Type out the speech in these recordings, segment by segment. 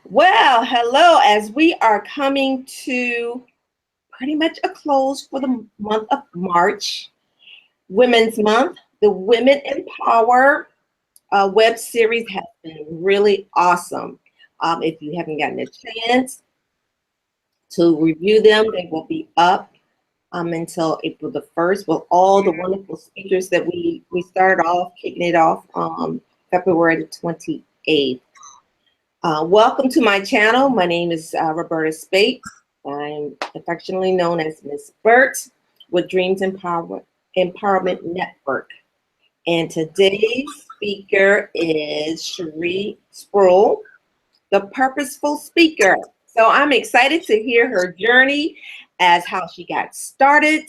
Well, hello, as we are coming to pretty much a close for the month of March, Women's Month. The Women Empower web series has been really awesome. If you haven't gotten a chance to review them, they will be up until April the 1st with all the wonderful speakers that we started off, kicking it off February the 28th. Welcome to my channel. My name is Roberta Spate. I'm affectionately known as Miss Burt with Empowerment Network. And today's speaker is Sheree Spruill, the purposeful speaker. So I'm excited to hear her journey as how she got started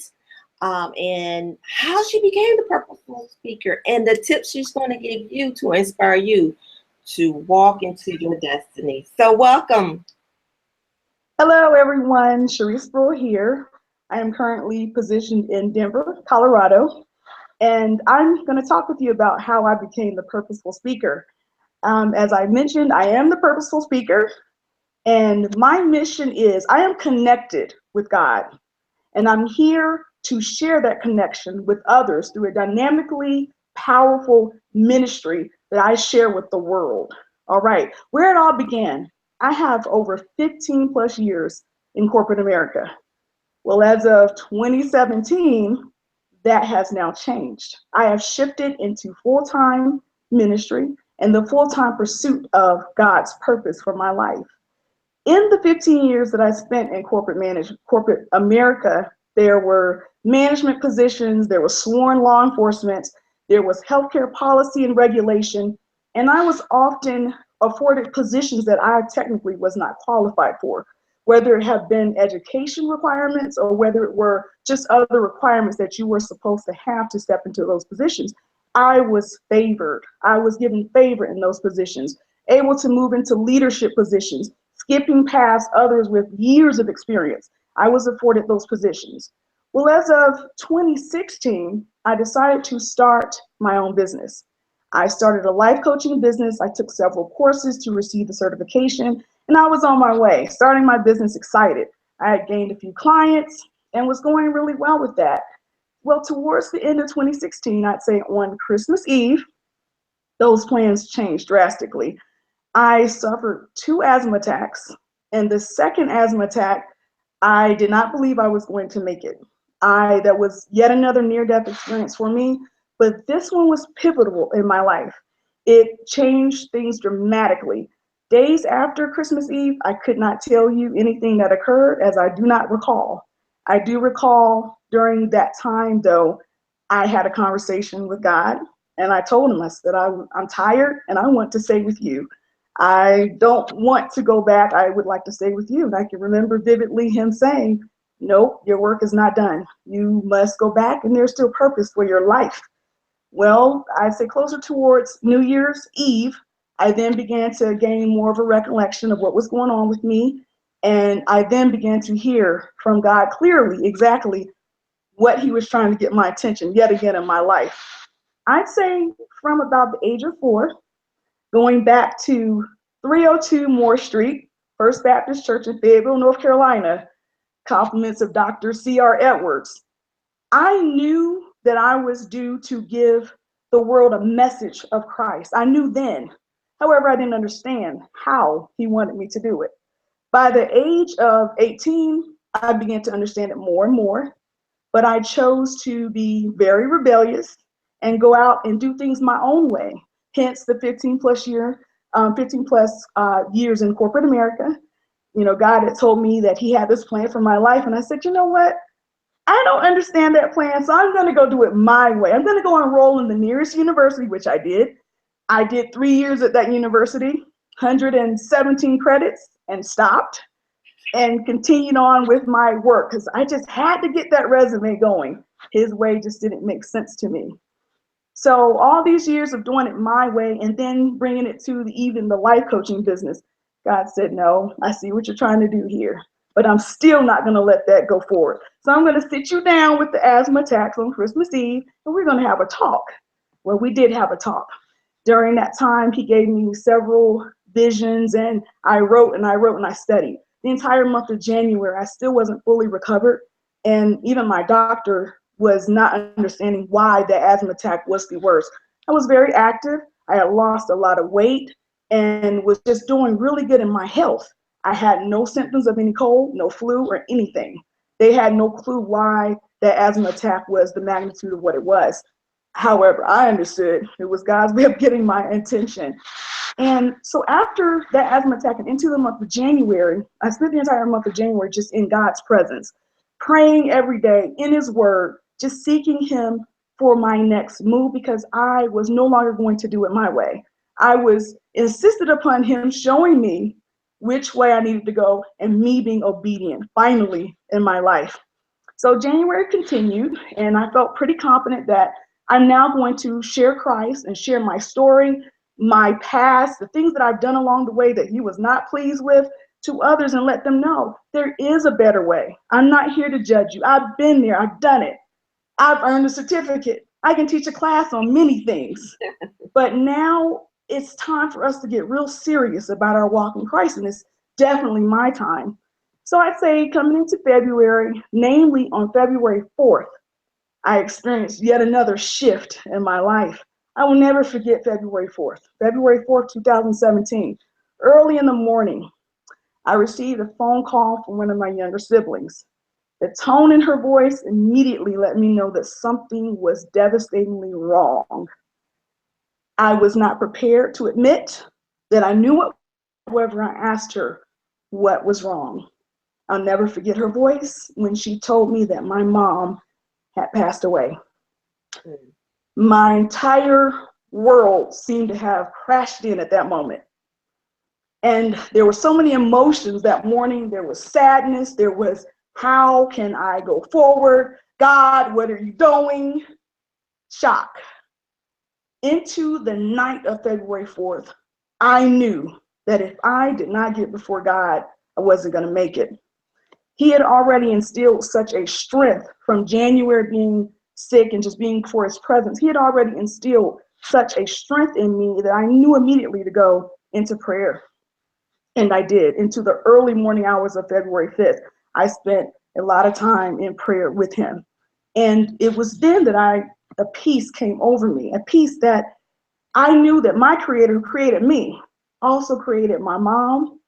and how she became the purposeful speaker and the tips she's going to give you to inspire you to walk into your destiny. So welcome. Hello, everyone. Sheree Spruill here. I am currently positioned in Denver, Colorado, and I'm going to talk with you about how I became the purposeful speaker. As I mentioned, I am the purposeful speaker, and my mission is I am connected with God, and I'm here to share that connection with others through a dynamically powerful ministry that I share with the world. All right, where it all began, I have over 15 plus years in corporate America. Well, as of 2017, that has now changed. I have shifted into full-time ministry and the full-time pursuit of God's purpose for my life. In the 15 years that I spent in corporate America, there were management positions, there was sworn law enforcement, there was healthcare policy and regulation, and I was often afforded positions that I technically was not qualified for, whether it have been education requirements or whether it were just other requirements that you were supposed to have to step into those positions. I was favored. I was given favor in those positions, able to move into leadership positions, skipping past others with years of experience. I was afforded those positions. Well, as of 2016, I decided to start my own business. I started a life coaching business. I took several courses to receive the certification, and I was on my way, starting my business excited. I had gained a few clients and was going really well with that. Well, towards the end of 2016, I'd say on Christmas Eve, those plans changed drastically. I suffered two asthma attacks, and the second asthma attack, I did not believe I was going to make it. That was yet another near-death experience for me, but this one was pivotal in my life. It changed things dramatically. Days after Christmas Eve, I could not tell you anything that occurred as I do not recall. I do recall during that time, though, I had a conversation with God, and I told him, I said, I'm tired and I want to stay with you. I don't want to go back. I would like to stay with you. And I can remember vividly him saying, nope, your work is not done. You must go back and there's still purpose for your life. Well, I'd say closer towards New Year's Eve, I then began to gain more of a recollection of what was going on with me. And I then began to hear from God clearly exactly what he was trying to get my attention yet again in my life. I'd say from about the age of 4, going back to 302 Moore Street, First Baptist Church in Fayetteville, North Carolina, compliments of Dr. C.R. Edwards. I knew that I was due to give the world a message of Christ. I knew then. However, I didn't understand how he wanted me to do it. By the age of 18, I began to understand it more and more, but I chose to be very rebellious and go out and do things my own way. Hence the 15 plus years in corporate America. You know, God had told me that he had this plan for my life. And I said, you know what? I don't understand that plan. So I'm going to go do it my way. I'm going to go enroll in the nearest university, which I did. I did 3 years at that university, 117 credits, and stopped and continued on with my work because I just had to get that resume going. His way just didn't make sense to me. So all these years of doing it my way and then bringing it to even the life coaching business, God said, no, I see what you're trying to do here, but I'm still not going to let that go forward. So I'm going to sit you down with the asthma attacks on Christmas Eve, and we're going to have a talk. Well, we did have a talk. During that time, he gave me several visions, and I wrote and I wrote and I studied. The entire month of January, I still wasn't fully recovered. And even my doctor was not understanding why the asthma attack was the worst. I was very active. I had lost a lot of weight and was just doing really good in my health. I had no symptoms of any cold, no flu, or anything. They had no clue why the asthma attack was the magnitude of what it was. However, I understood it was God's way of getting my attention. And so after that asthma attack and into the month of January, I spent the entire month of January just in God's presence, praying every day in his word, just seeking him for my next move, because I was no longer going to do it my way. I was insisted upon him showing me which way I needed to go and me being obedient finally in my life. So January continued, and I felt pretty confident that I'm now going to share Christ and share my story, my past, the things that I've done along the way that he was not pleased with, to others, and let them know there is a better way. I'm not here to judge you. I've been there. I've done it. I've earned a certificate. I can teach a class on many things. But now it's time for us to get real serious about our walk in Christ, and it's definitely my time. So I'd say coming into February, namely on February 4th, I experienced yet another shift in my life. I will never forget February 4th. February 4th, 2017. Early in the morning, I received a phone call from one of my younger siblings. The tone in her voice immediately let me know that something was devastatingly wrong. I was not prepared to admit that I knew it. However, I asked her what was wrong. I'll never forget her voice when she told me that my mom had passed away. My entire world seemed to have crashed in at that moment. And there were so many emotions that morning. There was sadness. There was, how can I go forward? God, what are you doing? Shock. Into the night of February 4th, I knew that if I did not get before God, I wasn't going to make it. He had already instilled such a strength from January being sick and just being before his presence. He had already instilled such a strength in me that I knew immediately to go into prayer. And I did. Into the early morning hours of February 5th, I spent a lot of time in prayer with him. And it was then that a peace came over me, a peace that I knew that my creator who created me also created my mom.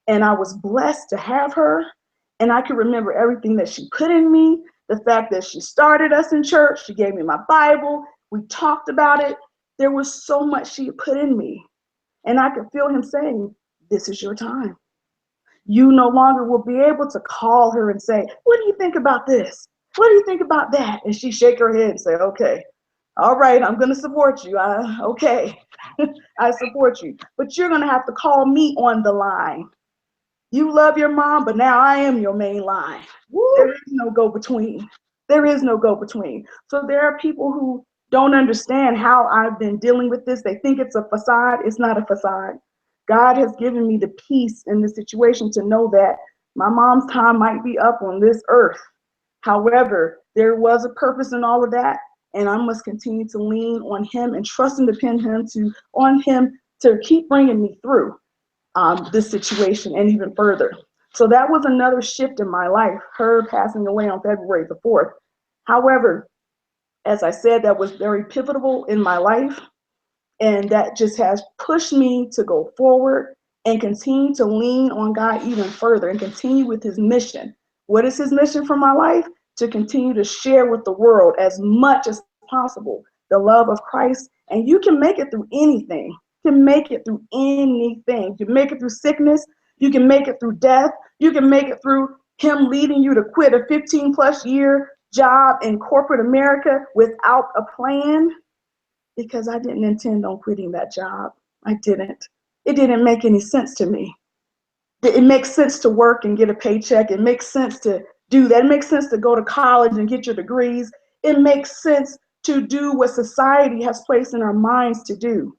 And I was blessed to have her. And I could remember everything that she put in me, the fact that she started us in church, she gave me my Bible, we talked about it. There was so much she put in me. And I could feel him saying, this is your time. You no longer will be able to call her and say, what do you think about this? What do you think about that? And she shake her head and say, okay, all right, I'm going to support you. Okay, I support you. But you're going to have to call me on the line. You love your mom, but now I am your main line. Woo. There is no go-between. There is no go-between. So there are people who don't understand how I've been dealing with this. They think it's a facade. It's not a facade. God has given me the peace in this situation to know that my mom's time might be up on this earth. However, there was a purpose in all of that, and I must continue to lean on him and trust and depend on him to keep bringing me through this situation and even further. So that was another shift in my life, her passing away on February the 4th. However, as I said, that was very pivotal in my life. And that just has pushed me to go forward and continue to lean on God even further and continue with his mission. What is his mission for my life? To continue to share with the world as much as possible the love of Christ. And you can make it through anything. You can make it through anything. You can make it through sickness. You can make it through death. You can make it through him leading you to quit a 15+ year job in corporate America without a plan. Because I didn't intend on quitting that job. I didn't. It didn't make any sense to me. It makes sense to work and get a paycheck. It makes sense to do that. It makes sense to go to college and get your degrees. It makes sense to do what society has placed in our minds to do.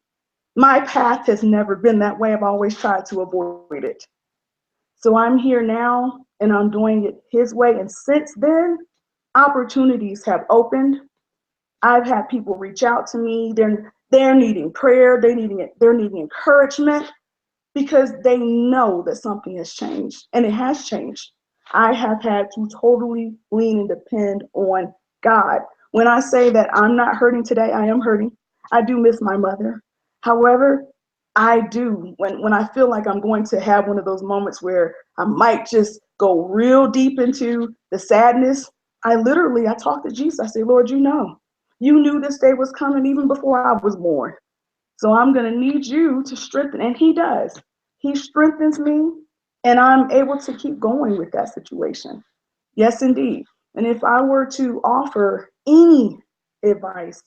My path has never been that way. I've always tried to avoid it. So I'm here now and I'm doing it his way. And since then, opportunities have opened. I've had people reach out to me. They're needing prayer. They're needing encouragement. because they know that something has changed, and it has changed. I have had to totally lean and depend on God. When I say that I'm not hurting today, I am hurting. I do miss my mother. However, I do when I feel like I'm going to have one of those moments where I might just go real deep into the sadness. I talk to Jesus. I say, Lord, you knew this day was coming even before I was born. So I'm going to need you to strengthen. And he does. He strengthens me, and I'm able to keep going with that situation. Yes, indeed. And if I were to offer any advice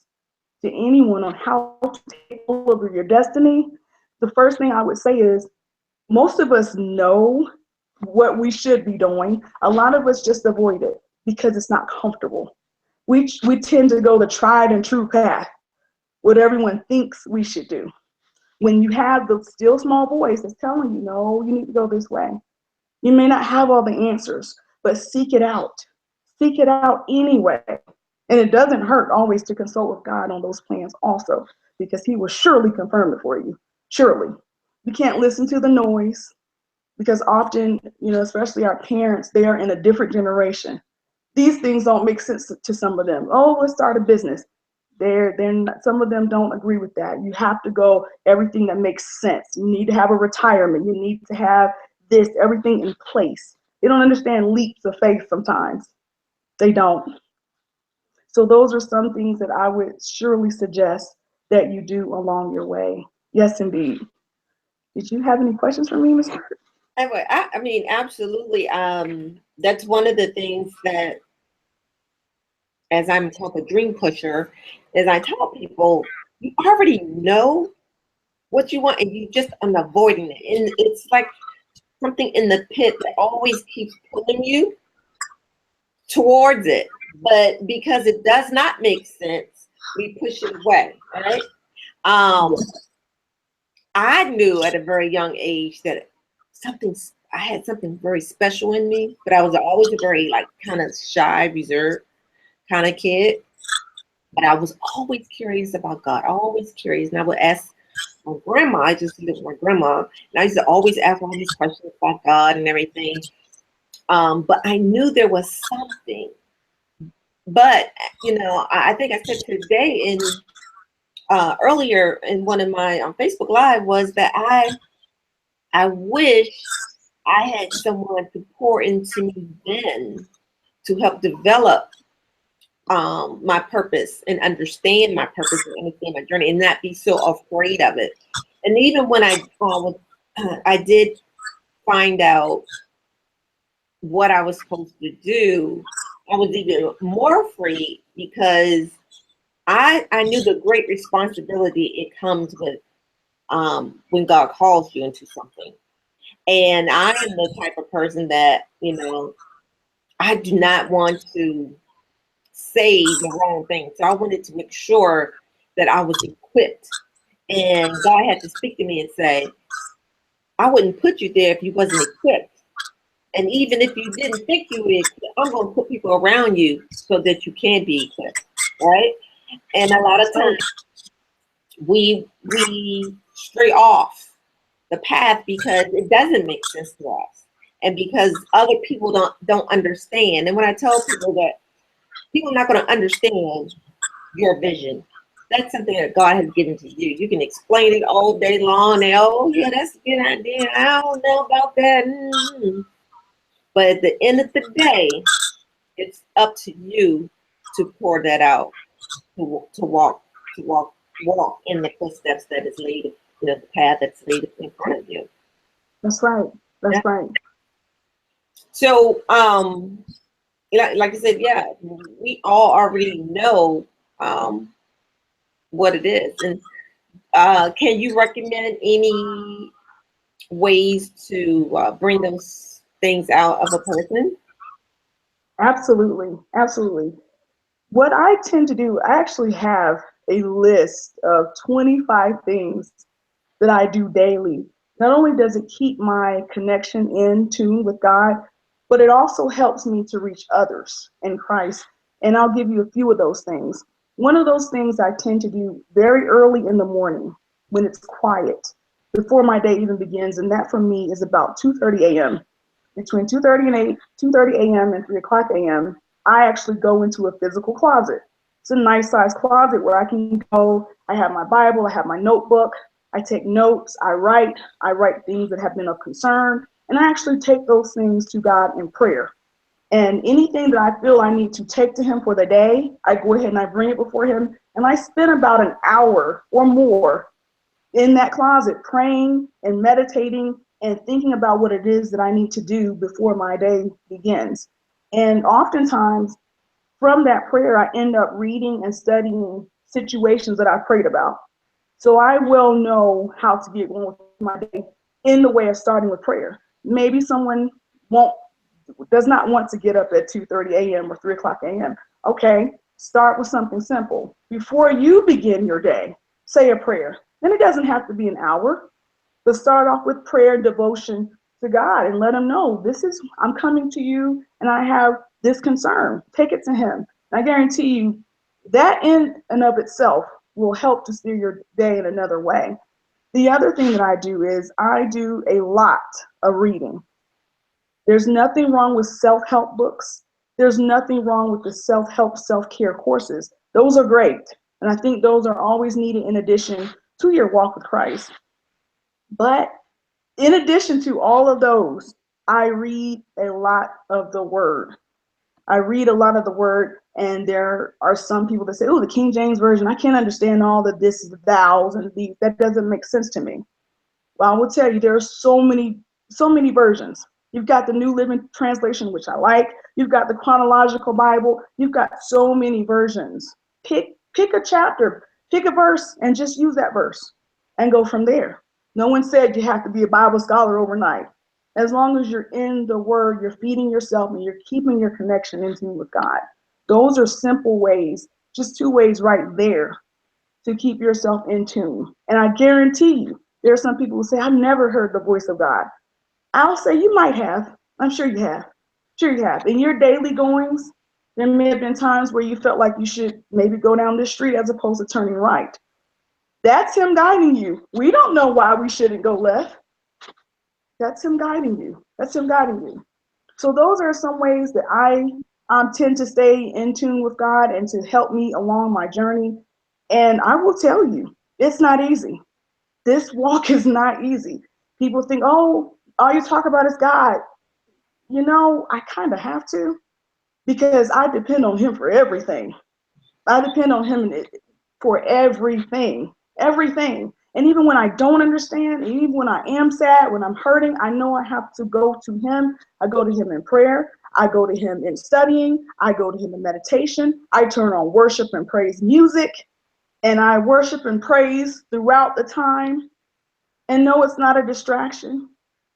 to anyone on how to take over your destiny, the first thing I would say is most of us know what we should be doing. A lot of us just avoid it because it's not comfortable. We tend to go the tried and true path, what everyone thinks we should do. When you have the still small voice that's telling you, no, you need to go this way. You may not have all the answers, but seek it out. Seek it out anyway. And it doesn't hurt always to consult with God on those plans also, because he will surely confirm it for you. Surely. You can't listen to the noise because often, especially our parents, they are in a different generation. These things don't make sense to some of them. Oh, let's start a business. They're not, some of them don't agree with that. You have to go everything that makes sense. You need to have a retirement. You need to have this, everything in place. They don't understand leaps of faith sometimes. They don't. So those are some things that I would surely suggest that you do along your way. Yes, indeed. Did you have any questions for me, Ms. Hart? I mean, absolutely. That's one of the things that, as I'm called a dream pusher, is I tell people, you already know what you want and you just are avoiding it. And it's like something in the pit that always keeps pulling you towards it. But because it does not make sense, we push it away, right? Um, I knew at a very young age that I had something very special in me, but I was always a very like kind of shy, reserved kind of kid. But I was always curious about God, always curious. And I would ask my grandma, I just lived with my grandma, and I used to always ask all these questions about God and everything. But I knew there was something. But, I think I said today earlier in one of my Facebook Live was that I wish I had someone to pour into me then to help develop my purpose and understand my purpose and understand my journey and not be so afraid of it. And even when I did find out what I was supposed to do, I was even more afraid because I knew the great responsibility it comes with when God calls you into something. And I am the type of person that, I do not want to say the wrong thing. So I wanted to make sure that I was equipped. And God had to speak to me and say, I wouldn't put you there if you wasn't equipped. And even if you didn't think you were equipped, I'm going to put people around you so that you can be equipped, right? And a lot of times we stray off the path because it doesn't make sense to us, and because other people don't understand. And when I tell people that people are not going to understand your vision, that's something that God has given to you. You can explain it all day long. And, oh yeah, that's a good idea. I don't know about that. But at the end of the day, it's up to you to pour that out, to walk in the footsteps that is laid, the path that's laid in front of you. That's right. That's Yeah. right. So, like I said, yeah, we all already know what it is. And can you recommend any ways to bring those things out of a person? Absolutely. Absolutely. What I tend to do, I actually have a list of 25 things that I do daily. Not only does it keep my connection in tune with God, but it also helps me to reach others in Christ. And I'll give you a few of those things. One of those things I tend to do very early in the morning when it's quiet. before my day even begins. And that for me is about 2:30 a.m. Between 2:30 and 2:30 a.m. and 3 o'clock a.m., I actually go into a physical closet. It's a nice size closet where I can go. I have my Bible, I have my notebook, I take notes, I write things that have been of concern, and I actually take those things to God in prayer. And anything that I feel I need to take to him for the day, I go ahead and I bring it before him. And I spend about an hour or more in that closet praying and meditating and thinking about what it is that I need to do before my day begins. And oftentimes from that prayer, I end up reading and studying situations that I prayed about. So I will know how to get on with my day in the way of starting with prayer. Maybe someone won't does not want to get up at 2:30 a.m. or 3 o'clock a.m. Okay, start with something simple. Before you begin your day, say a prayer. And it doesn't have to be an hour, but start off with prayer and devotion to God and let him know I'm coming to you and I have this concern. Take it to him. And I guarantee you that in and of itself will help to steer your day in another way. The other thing that I do is I do a lot of reading. There's nothing wrong with self-help books. There's nothing wrong with the self-help, self-care courses. Those are great. And I think those are always needed in addition to your walk with Christ. But in addition to all of those, I read a lot of the word. I read a lot of the word, and there are some people that say, oh, the King James Version, I can't understand all the this, the thous, and these. That doesn't make sense to me. Well, I will tell you, there are so many versions. You've got the New Living Translation, which I like. You've got the Chronological Bible. You've got so many versions. Pick a chapter, pick a verse, and just use that verse and go from there. No one said you have to be a Bible scholar overnight. As long as you're in the Word, you're feeding yourself and you're keeping your connection intimate with God. Those are simple ways, just 2 ways right there to keep yourself in tune. And I guarantee you, there are some people who say, I've never heard the voice of God. I'll say you might have. I'm sure you have. Sure you have. In your daily goings, there may have been times where you felt like you should maybe go down this street as opposed to turning right. That's him guiding you. We don't know why we shouldn't go left. That's him guiding you. That's him guiding you. So those are some ways that I tend to stay in tune with God and to help me along my journey. And I will tell you, it's not easy. This walk is not easy. People think, oh, all you talk about is God. You know, I kind of have to because I depend on him for everything. I depend on him for everything, everything. And even when I don't understand, even when I am sad, when I'm hurting, I know I have to go to him. I go to him in prayer. I go to him in studying. I go to him in meditation. I turn on worship and praise music. And I worship and praise throughout the time. And no, it's not a distraction,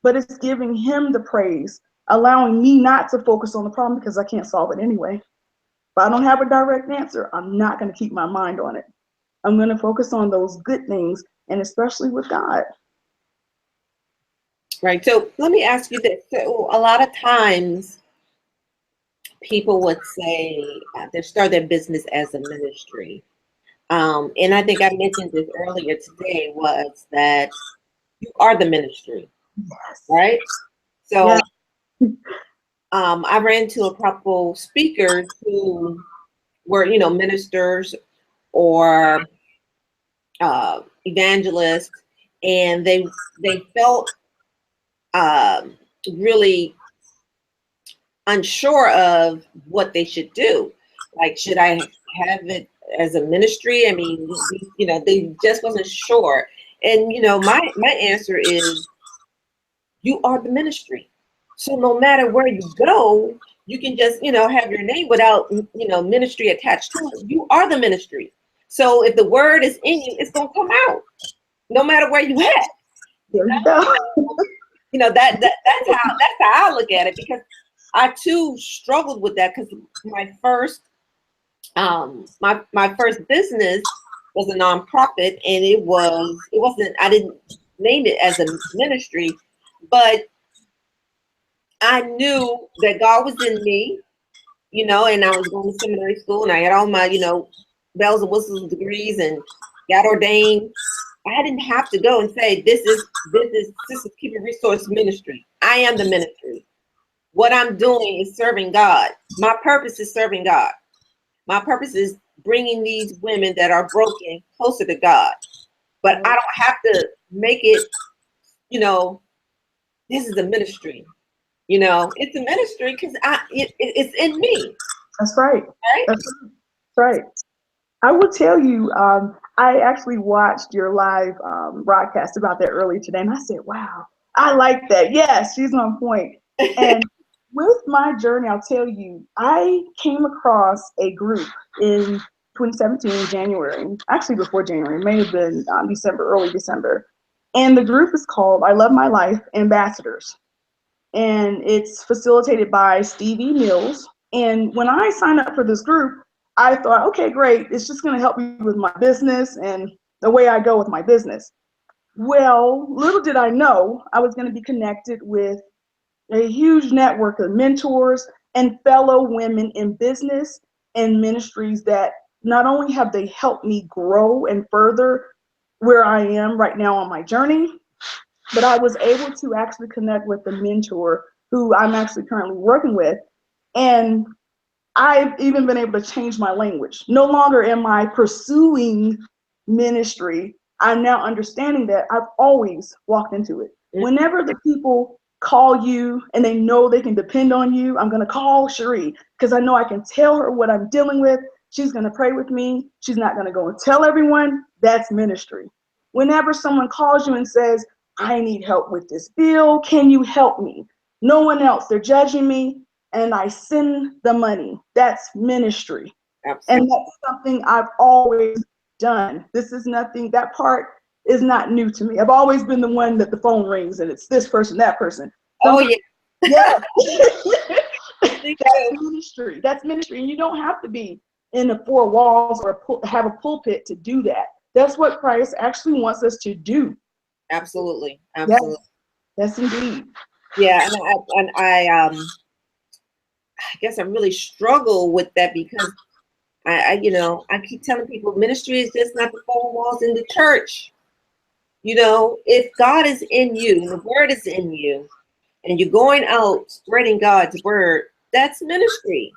but it's giving him the praise, allowing me not to focus on the problem because I can't solve it anyway. If I don't have a direct answer, I'm not going to keep my mind on it. I'm going to focus on those good things, and especially with God. Right. So let me ask you this. So a lot of times people would say they start their business as a ministry. And I think I mentioned this earlier today was that you are the ministry, right? So Yeah. I ran into a couple speakers who were, ministers or evangelists, and they felt really unsure of what they should do. Like, should I have it as a ministry? I mean, they just wasn't sure. And my answer is, you are the ministry. So no matter where you go, you can just have your name without ministry attached to it. You are the ministry. So if the word is in you, it's gonna come out, no matter where you at. There you go. That's how I look at it, because I too struggled with that, because my first my first business was a nonprofit, and it wasn't, I didn't name it as a ministry, but I knew that God was in me, and I was going to seminary school, and I had all my bells and whistles degrees and got ordained. I didn't have to go and say, this is Sisters Keeping Resource Ministry. I am the ministry. What I'm doing is serving God. My purpose is serving God. My purpose is bringing these women that are broken closer to God. But I don't have to make it, this is a ministry. It's a ministry because it's in me. That's right. Right? That's right. I will tell you, I actually watched your live broadcast about that earlier today, and I said, wow, I like that. Yes, she's on point. And with my journey, I'll tell you, I came across a group in 2017, January, actually before January, it may have been December, early December. And the group is called I Love My Life Ambassadors. And it's facilitated by Stevie Mills. And when I signed up for this group, I thought, okay, great. It's just going to help me with my business and the way I go with my business. Well, little did I know I was going to be connected with a huge network of mentors and fellow women in business and ministries that not only have they helped me grow and further where I am right now on my journey, but I was able to actually connect with the mentor who I'm actually currently working with. And I've even been able to change my language. No longer am I pursuing ministry. I'm now understanding that I've always walked into it. Whenever the people call you and they know they can depend on you, I'm going to call Sheree because I know I can tell her what I'm dealing with. She's going to pray with me. She's not going to go and tell everyone. That's ministry. Whenever someone calls you and says, I need help with this bill, can you help me? No one else, they're judging me, and I send the money. That's ministry. Absolutely. And that's something I've always done. This is nothing, that part is not new to me. I've always been the one that the phone rings and it's this person, that person. Oh, yeah. Yeah. That's ministry. That's ministry. And you don't have to be in the four walls or have a pulpit to do that. That's what Christ actually wants us to do. Absolutely. Absolutely. Yes, indeed. Yeah. And I guess I really struggle with that because I keep telling people ministry is just not the four walls in the church. If God is in you and the word is in you and you're going out spreading God's word, that's ministry.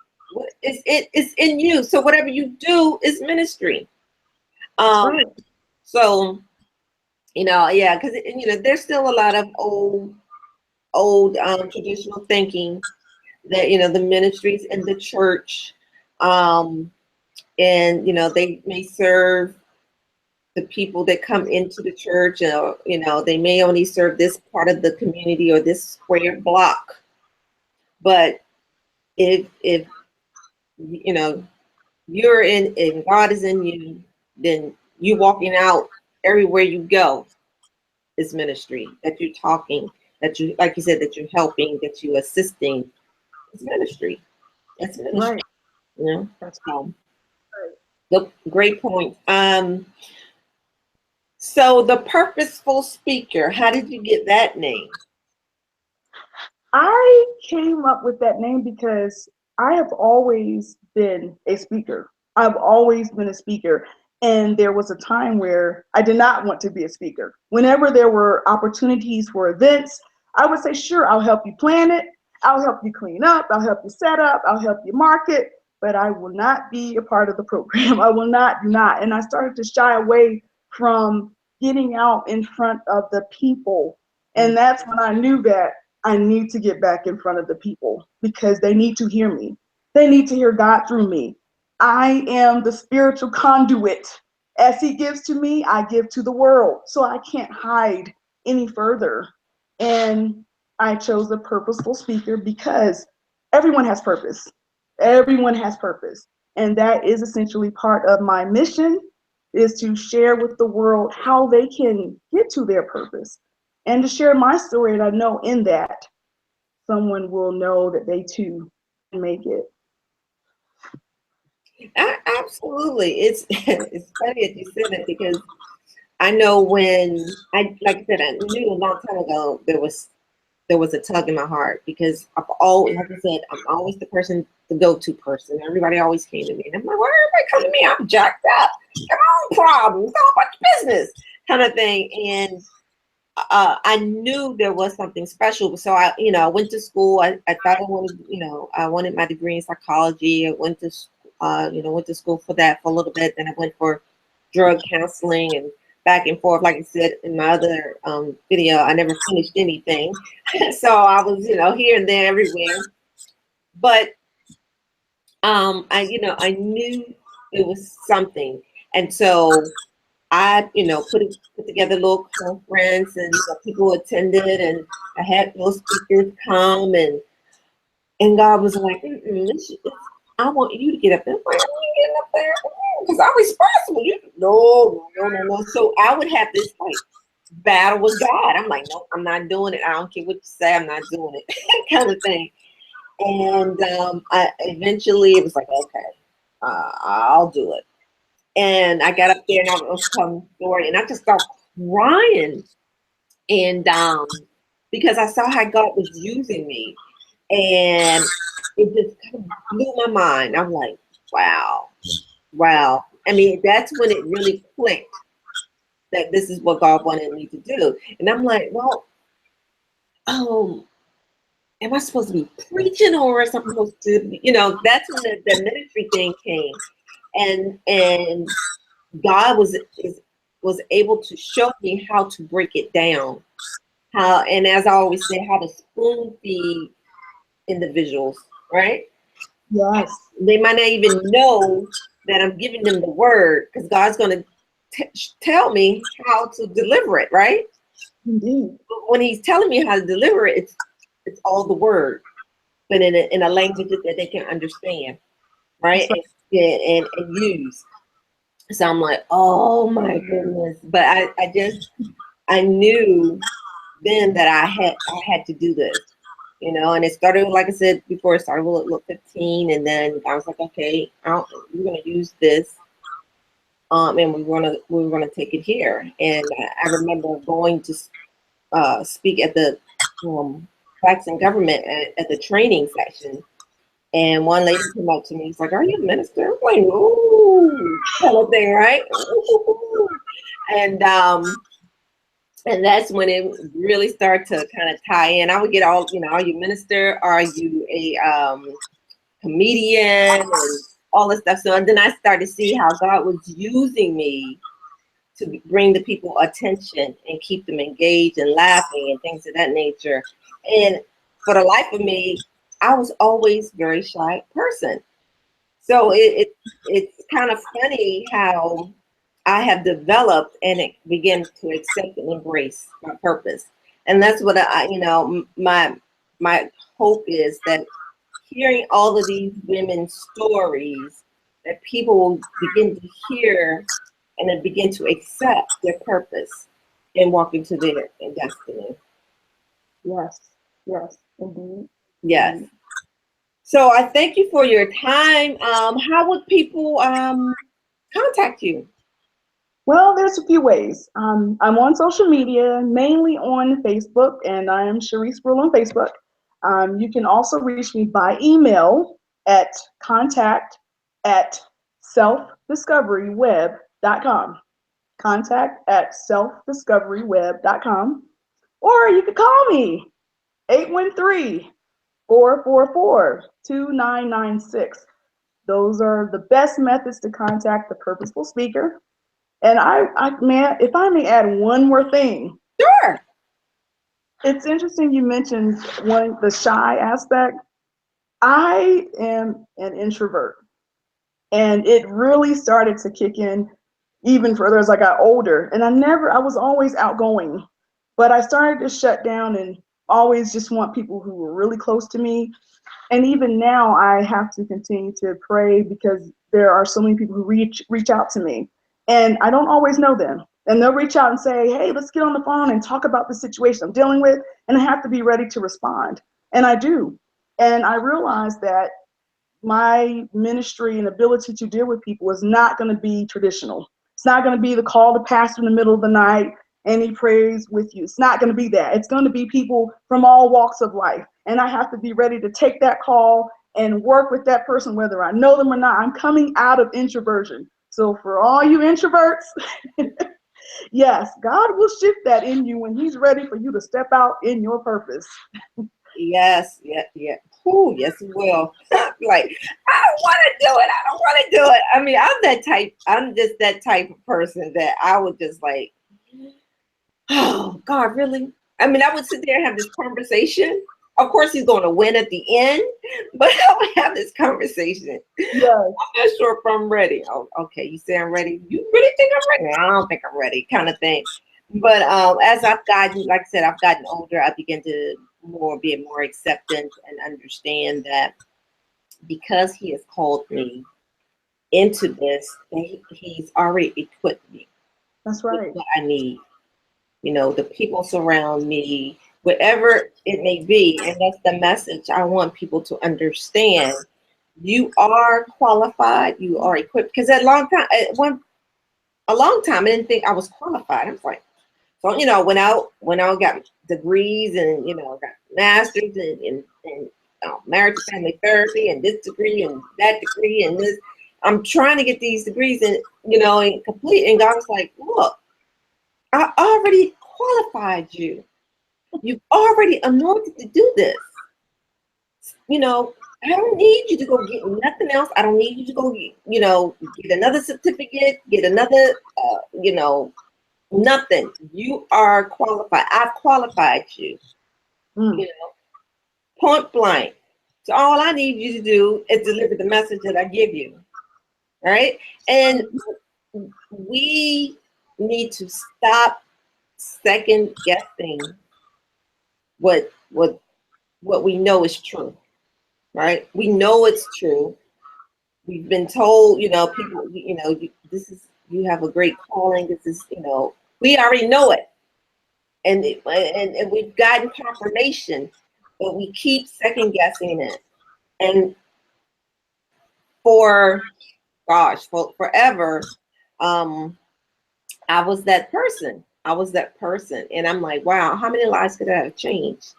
It's in you. So whatever you do is ministry. So, yeah, because, there's still a lot of old traditional thinking that, the ministries in the church, and, they may serve the people that come into the church, they may only serve this part of the community or this square block. But if you're in and God is in you, then you walking out everywhere you go is ministry. That you're talking, that you, like you said, that you're helping, that you're assisting, it's ministry. That's ministry. Right. That's cool. Right. Great point. So the purposeful speaker, how did you get that name? I came up with that name because I have always been a speaker. I've always been a speaker. And there was a time where I did not want to be a speaker. Whenever there were opportunities for events, I would say, sure, I'll help you plan it. I'll help you clean up. I'll help you set up. I'll help you market. But I will not be a part of the program. I will not. And I started to shy away from getting out in front of the people. And that's when I knew that I need to get back in front of the people because they need to hear me. They need to hear God through me. I am the spiritual conduit. As he gives to me, I give to the world. So I can't hide any further. And I chose the purposeful speaker because everyone has purpose. Everyone has purpose. And that is essentially part of my mission, is to share with the world how they can get to their purpose. And to share my story, and I know in that someone will know that they too can make it. Absolutely. It's funny that you said that because I know when like I said, I knew a long time ago there was a tug in my heart because I've always, like I said, I'm always the go-to person. Everybody always came to me, and I'm like, why everybody come to me? I'm jacked up. Got my own problems. Got a bunch of business. kind of thing. And I knew there was something special. So I went to school. I thought I wanted, I wanted my degree in psychology. I went to, went to school for that for a little bit. Then I went for drug counseling and back and forth. Like I said in my other video, I never finished anything. So I was, here and there, everywhere. But I knew it was something, and so I, put together a little conference, and people attended, and I had those speakers come, and God was like, I want you to get up there. I'm like, I'm getting up there because I'm responsible. No. So I would have this like battle with God. I'm like, no, I'm not doing it. I don't care what you say. I'm not doing it, kind of thing. And I eventually it was like, okay, I'll do it. And I got up there and I was telling the story, and I just started crying. And because I saw how God was using me, and it just kind of blew my mind. I'm like, wow. I mean, that's when it really clicked that this is what God wanted me to do. And I'm like, well, am I supposed to be preaching, or am I supposed to, that's when the ministry thing came. And God was able to show me how to break it down. And as I always say, how to spoon feed individuals, right? Yes. They might not even know that I'm giving them the word, because God's going to tell me how to deliver it, right? Indeed. But when He's telling me how to deliver it, it's all the word, but in a language that they can understand, right? Right. And use. So I'm like, oh my goodness. But I knew then that I had to do this, and it started, like I said before, it started with 15, and then I was like, okay, we're gonna use this, and we're gonna take it here. And I remember going to speak at the Blacks in Government at the training section, and one lady came up to me. He's like, "Are you a minister?" I'm like, "Ooh," kind of thing, right? Ooh. And that's when it really started to kind of tie in. I would get all, are you a minister? Are you a comedian? And all this stuff. So then I started to see how God was using me to bring the people attention and keep them engaged and laughing and things of that nature. And for the life of me, I was always a very shy person. So it's kind of funny how I have developed and it began to accept and embrace my purpose. And that's what my hope is, that hearing all of these women's stories, that people will begin to hear and then begin to accept their purpose and walk into their destiny. Yes. Yes. Indeed. Yes. Indeed. So I thank you for your time. How would people contact you? Well, there's a few ways. I'm on social media, mainly on Facebook, and I am Sheree Spruill on Facebook. You can also reach me by email at contact@selfdiscoveryweb.com. Contact@selfdiscoveryweb.com. Or you could call me, 813-444-2996. Those are the best methods to contact the Purposeful Speaker. And man, if I may add one more thing. Sure. It's interesting you mentioned the shy aspect. I am an introvert, and it really started to kick in even further as I got older. And I was always outgoing, but I started to shut down and always just want people who were really close to me. And even now I have to continue to pray, because there are so many people who reach out to me, and I don't always know them. And they'll reach out and say, hey, let's get on the phone and talk about the situation I'm dealing with. And I have to be ready to respond. And I do. And I realize that my ministry and ability to deal with people is not going to be traditional. It's not going to be the call to pastor in the middle of the night and he prays with you. It's not going to be that. It's going to be people from all walks of life. And I have to be ready to take that call and work with that person, whether I know them or not. I'm coming out of introversion. So for all you introverts, Yes, God will shift that in you when He's ready for you to step out in your purpose. Yes, yeah, yeah. Ooh, yes, it will. Like, I don't want to do it. I don't want to do it. I mean, I'm that type. I'm just that type of person that I would just like, oh God, really? I mean, I would sit there and have this conversation. Of course, he's going to win at the end, but I would have this conversation. Yes. I'm not sure if I'm ready. Oh, okay, you say I'm ready. You really think I'm ready? I don't think I'm ready, kind of thing. But as I've gotten, like I said, I've gotten older. I begin to be more acceptant and understand that because He has called me into this, He's already equipped me That's with right. what I need. You know, the people surround me, whatever it may be, and that's the message I want people to understand. You are qualified. You are equipped. Because a long time, I didn't think I was qualified. I was like, so when I got degrees and got masters and marriage and family therapy and this degree and that degree and this, I'm trying to get these degrees and and complete. And God was like, look, I already qualified you. You've already anointed to do this. I don't need you to go get nothing else. I don't need you to go, get another certificate, get another, nothing. You are qualified. I've qualified you, Mm. you know, point blank. So all I need you to do is deliver the message that I give you, right? And we need to stop second guessing what we know is true, right? We know it's true. We've been told, people, you have a great calling. This is, we already know it. And we've gotten confirmation, but we keep second guessing it. And for forever, um, I was that person. And I'm like, wow, how many lives could I have changed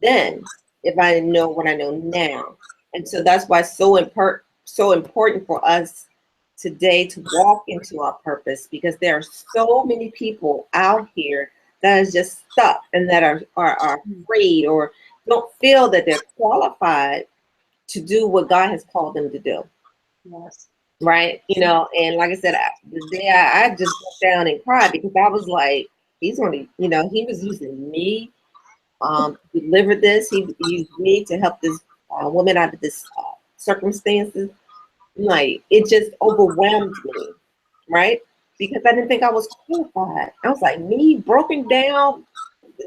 then if I didn't know what I know now? And so that's why it's so important for us today to walk into our purpose, because there are so many people out here that is just stuck and that are afraid or don't feel that they're qualified to do what God has called them to do. Yes. Right. And like I said, the day I just broke down and cried because I was like, he's only, he was using me to deliver this. He used me to help this woman out of this circumstances. Like, it just overwhelmed me, right? Because I didn't think I was qualified. I was like, me broken down,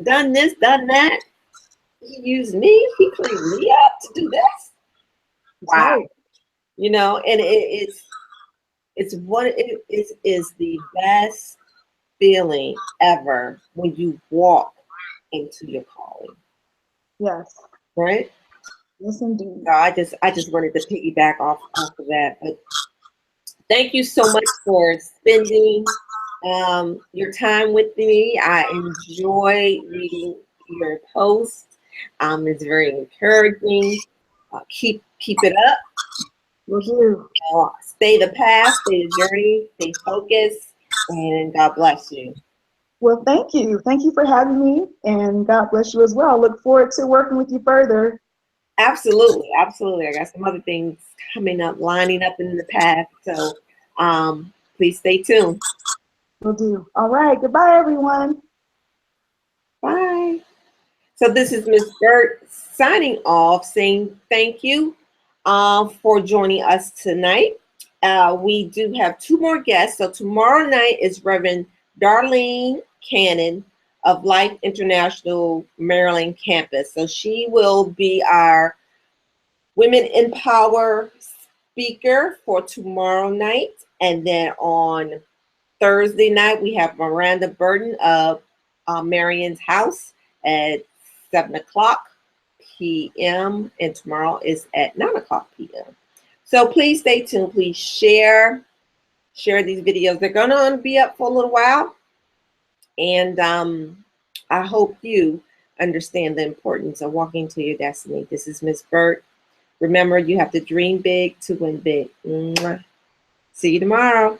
done this, done that. He used me. He cleaned me up to do this. That's Wow. right. And it's what it is the best feeling ever when you walk into your calling, Yes. right? Yes, indeed. So I just wanted to piggyback off of that. But thank you so much for spending your time with me. I enjoy reading your posts. It's very encouraging. Keep it up. Will do. Stay the path, stay the journey, stay focused, and God bless you. Well, thank you. Thank you for having me, and God bless you as well. I look forward to working with you further. Absolutely, absolutely. I got some other things coming up, lining up in the path. So please stay tuned. Will do. All right. Goodbye, everyone. Bye. So this is Miss Burt signing off, saying thank you for joining us tonight. We do have two more guests. So tomorrow night is Reverend Darlene Cannon of Life International Maryland campus. So she will be our Women in Power speaker for tomorrow night. And then on Thursday night, we have Miranda Burton of Marion's House at 7:00 p.m. And tomorrow is at 9:00 p.m. So please stay tuned. Please share these videos. They're going to be up for a little while. And I hope you understand the importance of walking to your destiny. This is Miss Burt. Remember, you have to dream big to win big. Mwah. See you tomorrow.